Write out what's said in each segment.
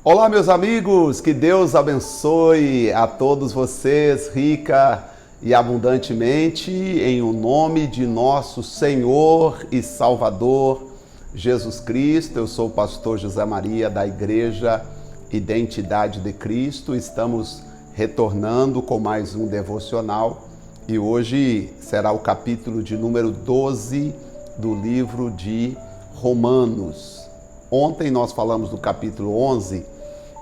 Olá, meus amigos, que Deus abençoe a todos vocês rica e abundantemente em o nome de nosso Senhor e Salvador Jesus Cristo. Eu sou o pastor José Maria da Igreja Identidade de Cristo. Estamos retornando com mais um devocional e hoje será o capítulo de número 12 do livro de Romanos. Ontem nós falamos do capítulo 11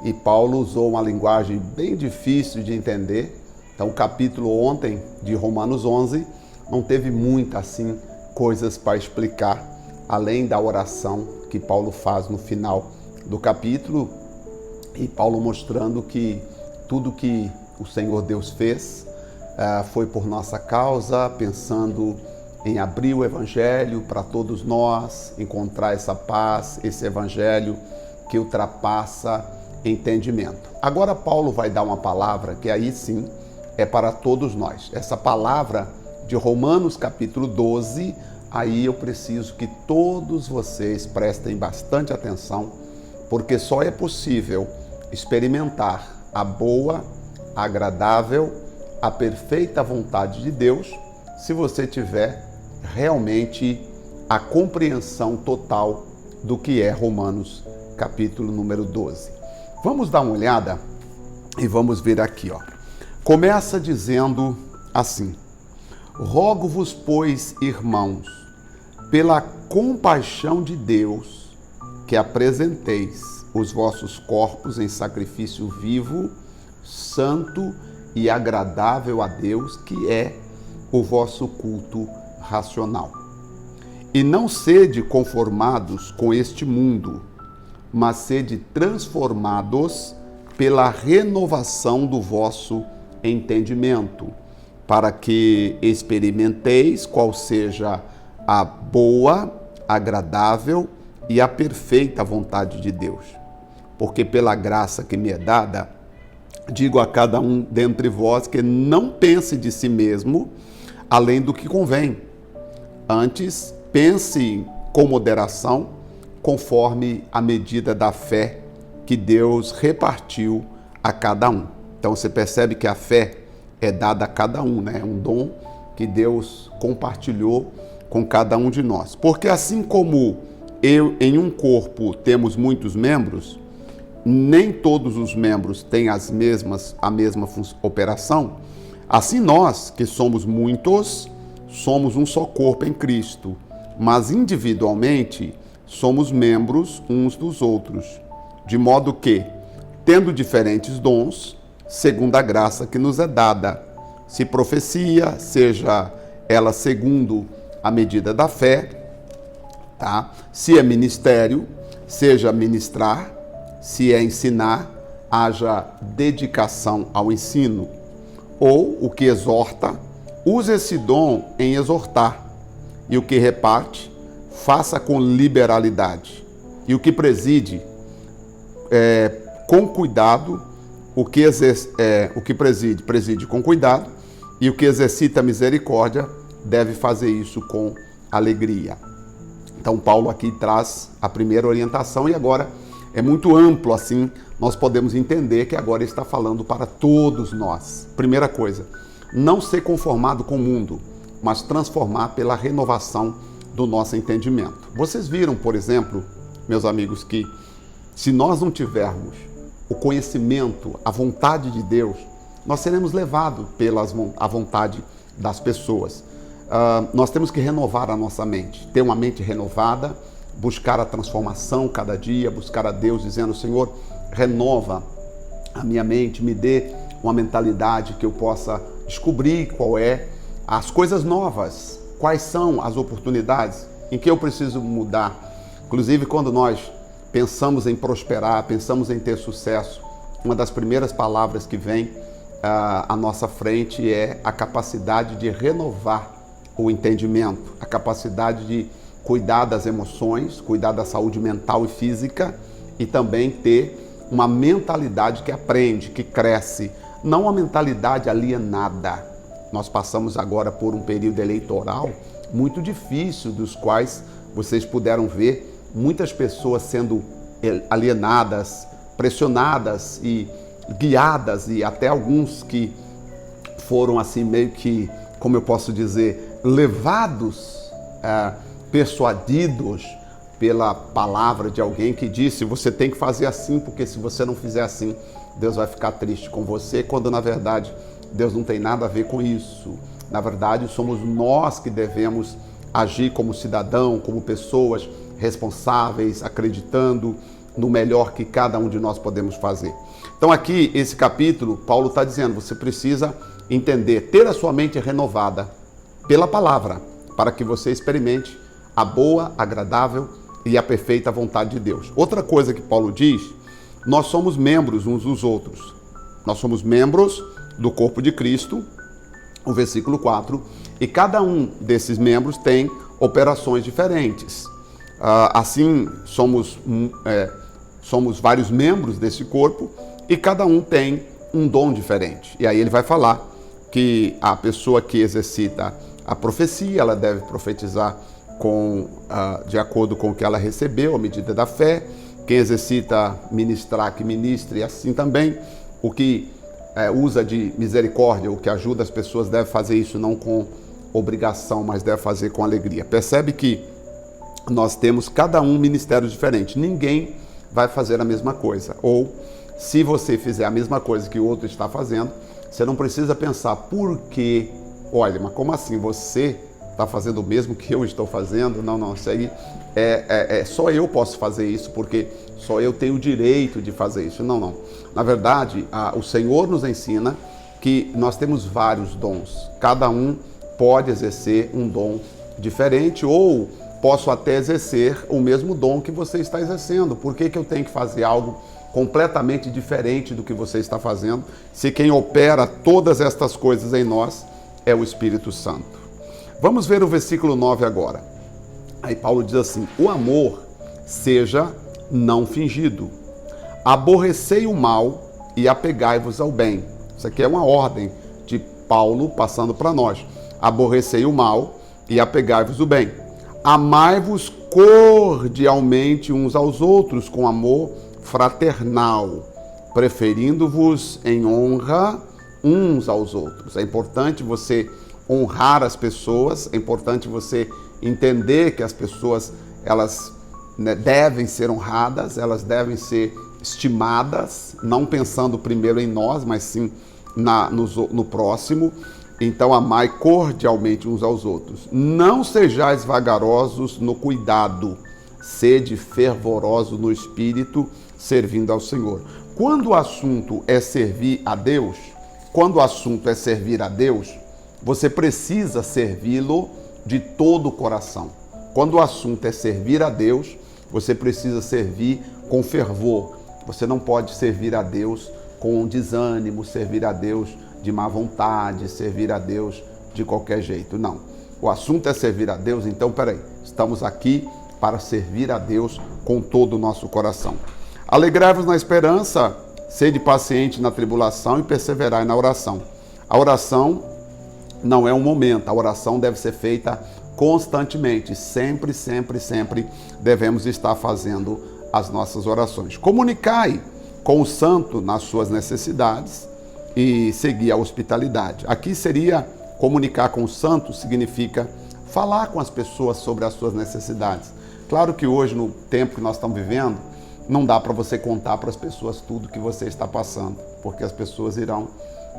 e Paulo usou uma linguagem bem difícil de entender. Então o capítulo ontem de Romanos 11 não teve muitas coisas para explicar, além da oração que Paulo faz no final do capítulo, e Paulo mostrando que tudo que o Senhor Deus fez foi por nossa causa, pensando em abrir o Evangelho para todos nós, encontrar essa paz, esse Evangelho que ultrapassa entendimento. Agora Paulo vai dar uma palavra que aí sim é para todos nós. Essa palavra de Romanos capítulo 12, aí eu preciso que todos vocês prestem bastante atenção, porque só é possível experimentar a boa, agradável, a perfeita vontade de Deus se você tiver realmente a compreensão total do que é Romanos, capítulo número 12. Vamos dar uma olhada e vamos ver aqui, ó. Começa dizendo assim: rogo-vos, pois, irmãos, pela compaixão de Deus, que apresenteis os vossos corpos em sacrifício vivo, santo e agradável a Deus, que é o vosso culto racional. E não sede conformados com este mundo, mas sede transformados pela renovação do vosso entendimento, para que experimenteis qual seja a boa, agradável e a perfeita vontade de Deus. Porque pela graça que me é dada, digo a cada um dentre vós que não pense de si mesmo além do que convém. Antes, pense com moderação, conforme a medida da fé que Deus repartiu a cada um. Então você percebe que a fé é dada a cada um, né? É um dom que Deus compartilhou com cada um de nós. Porque assim como em um corpo temos muitos membros, nem todos os membros têm a mesma operação. Assim nós, que somos muitos, somos um só corpo em Cristo, mas individualmente somos membros uns dos outros, de modo que, tendo diferentes dons, segundo a graça que nos é dada, se profecia, seja ela segundo a medida da fé, tá? Se é ministério, seja ministrar, se é ensinar, haja dedicação ao ensino, ou o que exorta, use esse dom em exortar, e o que reparte, faça com liberalidade, e o que preside, com cuidado, o que preside com cuidado, e o que exercita a misericórdia deve fazer isso com alegria. Então Paulo aqui traz a primeira orientação, e agora é muito amplo assim, nós podemos entender que agora ele está falando para todos nós. Primeira coisa, não ser conformado com o mundo, mas transformar pela renovação do nosso entendimento. Vocês viram, por exemplo, meus amigos, que se nós não tivermos o conhecimento, a vontade de Deus, nós seremos levados pela vontade das pessoas. Nós temos que renovar a nossa mente, ter uma mente renovada, buscar a transformação cada dia, buscar a Deus dizendo: Senhor, renova a minha mente, me dê uma mentalidade que eu possa descobrir qual é as coisas novas, quais são as oportunidades em que eu preciso mudar. Inclusive, quando nós pensamos em prosperar, pensamos em ter sucesso, uma das primeiras palavras que vem à nossa frente é a capacidade de renovar o entendimento, a capacidade de cuidar das emoções, cuidar da saúde mental e física, e também ter uma mentalidade que aprende, que cresce, não uma mentalidade alienada. Nós passamos agora por um período eleitoral muito difícil, dos quais vocês puderam ver muitas pessoas sendo alienadas pressionadas e guiadas, e até alguns que foram assim meio que, como eu posso dizer, levados, persuadidos pela palavra de alguém que disse: você tem que fazer assim, porque se você não fizer assim, Deus vai ficar triste com você, quando na verdade Deus não tem nada a ver com isso. Na verdade, somos nós que devemos agir como cidadão, como pessoas responsáveis, acreditando no melhor que cada um de nós podemos fazer. Então aqui, esse capítulo, Paulo está dizendo, você precisa entender, ter a sua mente renovada pela palavra, para que você experimente a boa, agradável e a perfeita vontade de Deus. Outra coisa que Paulo diz, nós somos membros uns dos outros. Nós somos membros do corpo de Cristo, o versículo 4, e cada um desses membros tem operações diferentes. Assim, somos vários membros desse corpo e cada um tem um dom diferente. E aí ele vai falar que a pessoa que exercita a profecia, ela deve profetizar de acordo com o que ela recebeu, à medida da fé. Quem exercita ministrar, que ministre assim também. O que usa de misericórdia, o que ajuda as pessoas, deve fazer isso não com obrigação, mas deve fazer com alegria. Percebe que nós temos cada um ministérios diferentes. Ninguém vai fazer a mesma coisa. Ou, se você fizer a mesma coisa que o outro está fazendo, você não precisa pensar por quê. Olha, mas como assim? Você está fazendo o mesmo que eu estou fazendo? Não, isso aí só eu posso fazer isso, porque só eu tenho o direito de fazer isso. Não. Na verdade, o Senhor nos ensina que nós temos vários dons. Cada um pode exercer um dom diferente, ou posso até exercer o mesmo dom que você está exercendo. Por que eu tenho que fazer algo completamente diferente do que você está fazendo, se quem opera todas estas coisas em nós é o Espírito Santo? Vamos ver o versículo 9 agora. Aí Paulo diz assim: o amor seja não fingido. Aborrecei o mal e apegai-vos ao bem. Isso aqui é uma ordem de Paulo passando para nós. Aborrecei o mal e apegai-vos o bem. Amai-vos cordialmente uns aos outros com amor fraternal, preferindo-vos em honra uns aos outros. É importante você honrar as pessoas, é importante você entender que as pessoas, elas devem ser honradas, elas devem ser estimadas, não pensando primeiro em nós, mas sim no próximo. Então, amai cordialmente uns aos outros. Não sejais vagarosos no cuidado, sede fervorosos no espírito, servindo ao Senhor. Quando o assunto é servir a Deus, você precisa servi-lo de todo o coração. Quando o assunto é servir a Deus, você precisa servir com fervor. Você não pode servir a Deus com desânimo, servir a Deus de má vontade, servir a Deus de qualquer jeito. Não. O assunto é servir a Deus, então, estamos aqui para servir a Deus com todo o nosso coração. Alegrai-vos na esperança, sede paciente na tribulação e perseverai na oração. A oração não é um momento, a oração deve ser feita constantemente, sempre devemos estar fazendo as nossas orações. Comunicai com o santo nas suas necessidades e seguir a hospitalidade. Aqui seria comunicar com o santo, significa falar com as pessoas sobre as suas necessidades. Claro que hoje, no tempo que nós estamos vivendo, não dá para você contar para as pessoas tudo que você está passando, porque as pessoas irão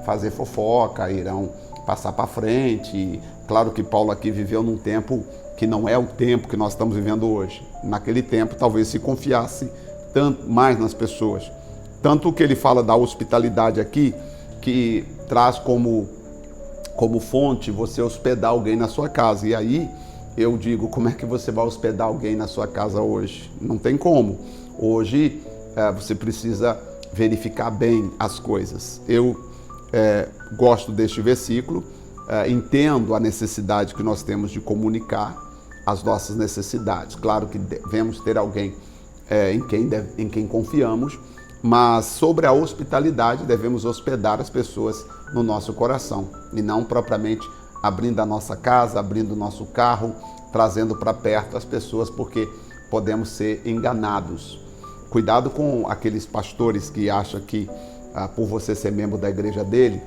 fazer fofoca, irão passar para frente. Claro que Paulo aqui viveu num tempo que não é o tempo que nós estamos vivendo hoje. Naquele tempo, talvez se confiasse tanto mais nas pessoas. Tanto que ele fala da hospitalidade aqui, que traz como fonte você hospedar alguém na sua casa. E aí eu digo, como é que você vai hospedar alguém na sua casa hoje? Não tem como. Hoje você precisa verificar bem as coisas. Eu gosto deste versículo, entendo a necessidade que nós temos de comunicar as nossas necessidades. Claro que devemos ter alguém em quem confiamos, mas sobre a hospitalidade devemos hospedar as pessoas no nosso coração e não propriamente abrindo a nossa casa, abrindo o nosso carro, trazendo para perto as pessoas, porque podemos ser enganados. Cuidado com aqueles pastores que acham que por você ser membro da igreja dele,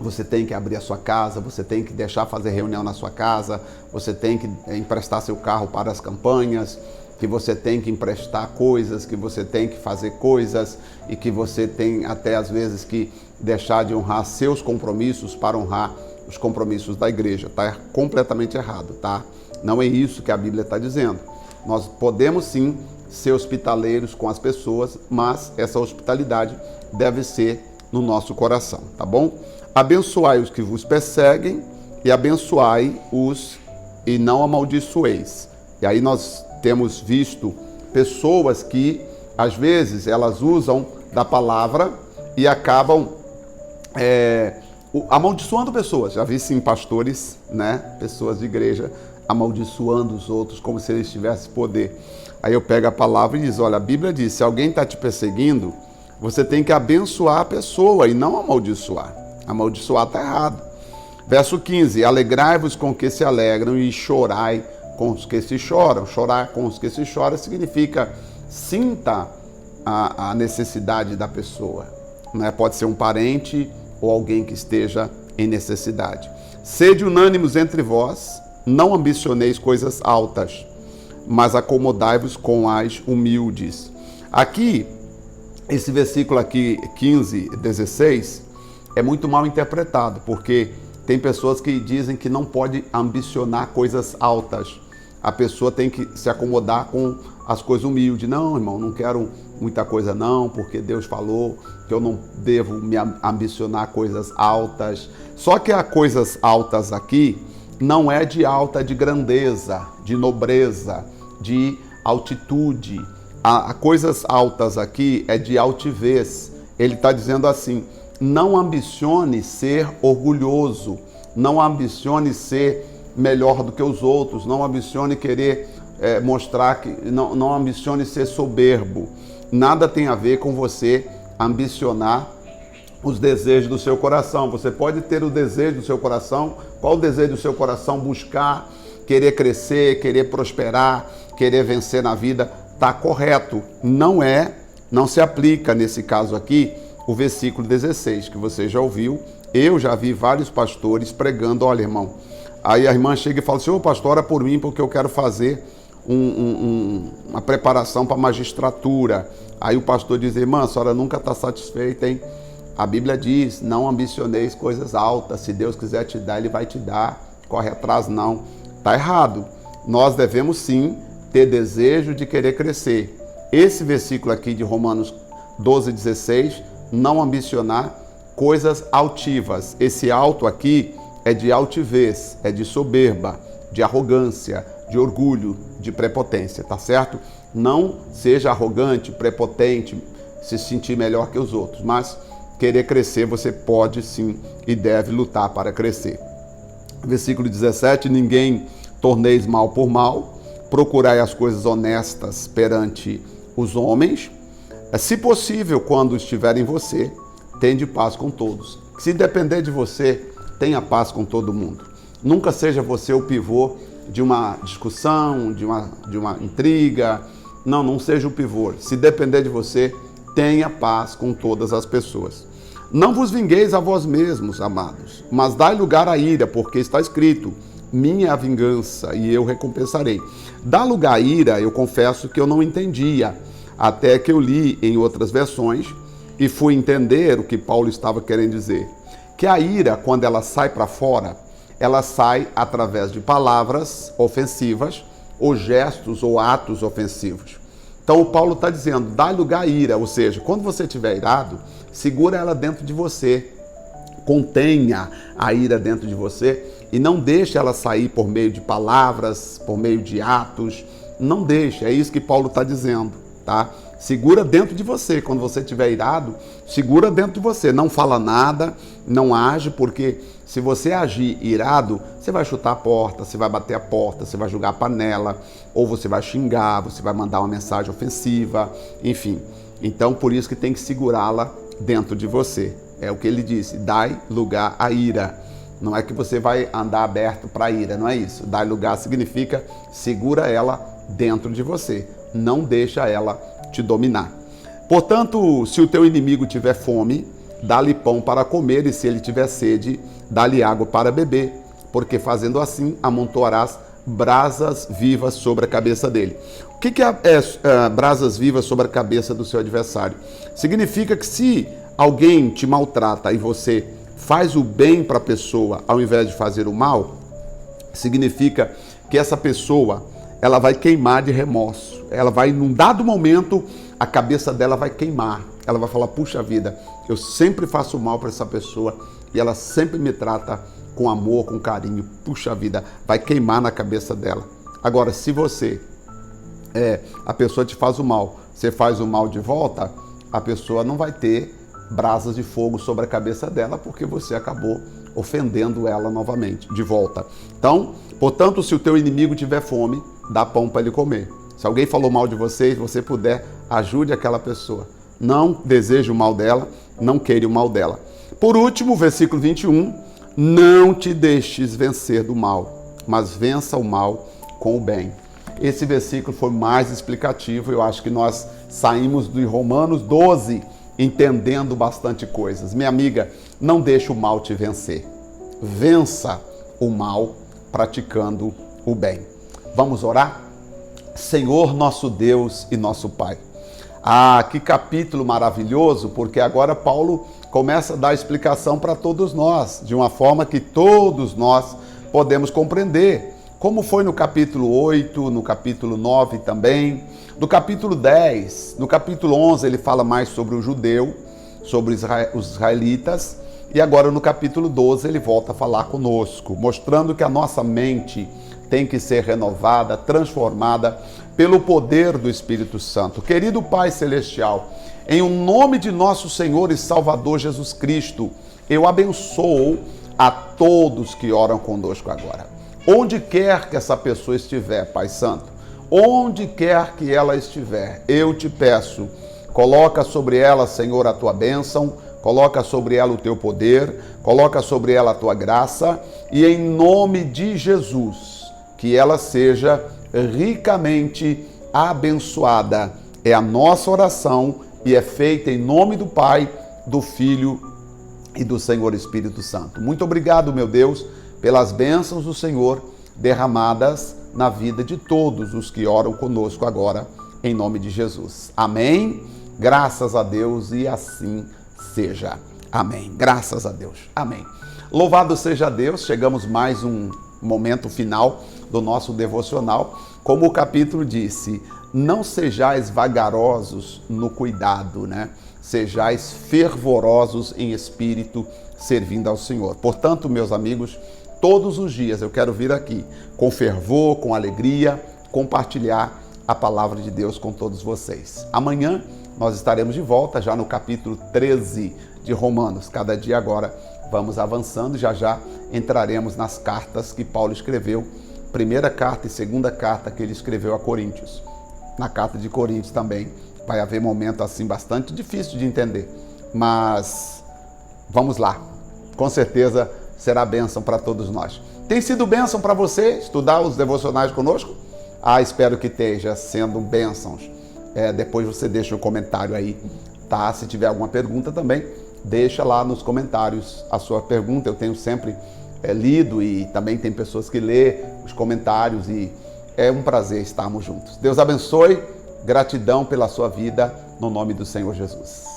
você tem que abrir a sua casa, você tem que deixar fazer reunião na sua casa, você tem que emprestar seu carro para as campanhas, que você tem que emprestar coisas, que você tem que fazer coisas e que você tem até às vezes que deixar de honrar seus compromissos para honrar os compromissos da igreja. Está completamente errado, tá? Não é isso que a Bíblia está dizendo. Nós podemos sim ser hospitaleiros com as pessoas, mas essa hospitalidade deve ser no nosso coração, tá bom? Abençoai os que vos perseguem e abençoai-os e não amaldiçoeis. E aí nós temos visto pessoas que, às vezes, elas usam da palavra e acabam amaldiçoando pessoas. Já vi sim pastores, né? Pessoas de igreja amaldiçoando os outros como se eles tivessem poder. Aí eu pego a palavra e diz, olha, a Bíblia diz, se alguém está te perseguindo, você tem que abençoar a pessoa e não amaldiçoar. Amaldiçoar está errado. Verso 15, alegrai-vos com os que se alegram e chorai com os que se choram. Chorar com os que se choram significa sinta a necessidade da pessoa. Né? Pode ser um parente ou alguém que esteja em necessidade. Sede unânimos entre vós, não ambicioneis coisas altas, mas acomodai-vos com as humildes. Aqui, esse versículo aqui, 15, 16, é muito mal interpretado, porque tem pessoas que dizem que não pode ambicionar coisas altas. A pessoa tem que se acomodar com as coisas humildes. Não, irmão, não quero muita coisa não, porque Deus falou que eu não devo me ambicionar coisas altas. Só que as coisas altas aqui não é de alta de grandeza, de nobreza, de altitude. A coisas altas aqui é de altivez. Ele está dizendo assim, não ambicione ser orgulhoso, não ambicione ser melhor do que os outros, não ambicione querer mostrar que, não ambicione ser soberbo. Nada tem a ver com você ambicionar os desejos do seu coração. Você pode ter o desejo do seu coração. Qual o desejo do seu coração? Buscar, querer crescer, querer prosperar, querer vencer na vida. Está correto. Não se aplica nesse caso aqui o versículo 16, que você já ouviu. Eu já vi vários pastores pregando, olha, irmão, aí a irmã chega e fala assim, ô pastor, ora por mim porque eu quero fazer uma preparação para a magistratura. Aí o pastor diz, irmã, a senhora nunca está satisfeita, hein? A Bíblia diz, não ambicioneis coisas altas, se Deus quiser te dar, Ele vai te dar, corre atrás não. Está errado. Nós devemos sim ter desejo de querer crescer. Esse versículo aqui de Romanos 12, 16, não ambicionar coisas altivas. Esse alto aqui é de altivez, é de soberba, de arrogância, de orgulho, de prepotência, tá certo? Não seja arrogante, prepotente, se sentir melhor que os outros, mas querer crescer você pode sim e deve lutar para crescer. Versículo 17, ninguém torneis mal por mal, procurai as coisas honestas perante os homens, se possível, quando estiver em você, tende paz com todos. Se depender de você, tenha paz com todo mundo. Nunca seja você o pivô de uma discussão, de uma intriga. Não seja o pivô. Se depender de você, tenha paz com todas as pessoas. Não vos vingueis a vós mesmos, amados, mas dai lugar à ira, porque está escrito, minha é a vingança e eu recompensarei. Dá lugar à ira, eu confesso que eu não entendia, até que eu li em outras versões e fui entender o que Paulo estava querendo dizer. Que a ira, quando ela sai para fora, ela sai através de palavras ofensivas ou gestos ou atos ofensivos. Então o Paulo está dizendo, dá lugar à ira, ou seja, quando você estiver irado, segura ela dentro de você, contenha a ira dentro de você e não deixe ela sair por meio de palavras, por meio de atos, não deixe, é isso que Paulo está dizendo, tá? Segura dentro de você, quando você estiver irado, segura dentro de você, não fala nada, não age, porque se você agir irado, você vai chutar a porta, você vai bater a porta, você vai jogar a panela, ou você vai xingar, você vai mandar uma mensagem ofensiva, enfim. Então, por isso que tem que segurá-la dentro de você. É o que ele disse, dai lugar à ira. Não é que você vai andar aberto para a ira, não é isso. Dai lugar significa segura ela dentro de você, não deixa ela te dominar. Portanto, se o teu inimigo tiver fome, dá-lhe pão para comer, e se ele tiver sede, dá-lhe água para beber, porque fazendo assim, amontoarás brasas vivas sobre a cabeça dele. O que é brasas vivas sobre a cabeça do seu adversário? Significa que se alguém te maltrata e você faz o bem para a pessoa ao invés de fazer o mal, significa que essa pessoa ela vai queimar de remorso. Ela vai, num dado momento, a cabeça dela vai queimar. Ela vai falar, puxa vida, eu sempre faço mal para essa pessoa e ela sempre me trata com amor, com carinho. Puxa vida, vai queimar na cabeça dela. Agora, se você, a pessoa te faz o mal, você faz o mal de volta, a pessoa não vai ter brasas de fogo sobre a cabeça dela porque você acabou ofendendo ela novamente, de volta. Então, portanto, se o teu inimigo tiver fome, dá pão para ele comer. Se alguém falou mal de você e você puder, ajude aquela pessoa. Não deseje o mal dela, não queira o mal dela. Por último, versículo 21, não te deixes vencer do mal, mas vença o mal com o bem. Esse versículo foi mais explicativo, eu acho que nós saímos de Romanos 12 entendendo bastante coisas. Minha amiga, não deixe o mal te vencer. Vença o mal praticando o bem. Vamos orar? Senhor, nosso Deus e nosso Pai. Ah, que capítulo maravilhoso, porque agora Paulo começa a dar explicação para todos nós, de uma forma que todos nós podemos compreender. Como foi no capítulo 8, no capítulo 9 também, no capítulo 10, no capítulo 11 ele fala mais sobre o judeu, sobre os israelitas, e agora no capítulo 12 ele volta a falar conosco, mostrando que a nossa mente tem que ser renovada, transformada pelo poder do Espírito Santo. Querido Pai Celestial, em o nome de nosso Senhor e Salvador Jesus Cristo, eu abençoo a todos que oram conosco agora. Onde quer que essa pessoa estiver, Pai Santo, onde quer que ela estiver, eu te peço, coloca sobre ela, Senhor, a tua bênção, coloca sobre ela o teu poder, coloca sobre ela a tua graça, e em nome de Jesus, que ela seja ricamente abençoada. É a nossa oração e é feita em nome do Pai, do Filho e do Senhor Espírito Santo. Muito obrigado, meu Deus, pelas bênçãos do Senhor derramadas na vida de todos os que oram conosco agora, em nome de Jesus. Amém? Graças a Deus e assim seja. Amém. Graças a Deus. Amém. Louvado seja Deus, chegamos mais um momento final do nosso devocional. Como o capítulo disse, não sejais vagarosos no cuidado, né? Sejais fervorosos em espírito, servindo ao Senhor. Portanto, meus amigos, todos os dias eu quero vir aqui com fervor, com alegria, compartilhar a palavra de Deus com todos vocês. Amanhã nós estaremos de volta já no capítulo 13 de Romanos. Cada dia agora vamos avançando, já entraremos nas cartas que Paulo escreveu, primeira carta e segunda carta que ele escreveu a Coríntios. Na carta de Coríntios também vai haver momento assim bastante difícil de entender, mas vamos lá, com certeza será bênção para todos nós. Tem sido bênção para você estudar os devocionais conosco? Espero que esteja sendo bênçãos. Depois você deixa um comentário aí, tá? Se tiver alguma pergunta também, deixa lá nos comentários a sua pergunta. Eu tenho sempre lido e também tem pessoas que lê os comentários e é um prazer estarmos juntos. Deus abençoe, gratidão pela sua vida, no nome do Senhor Jesus.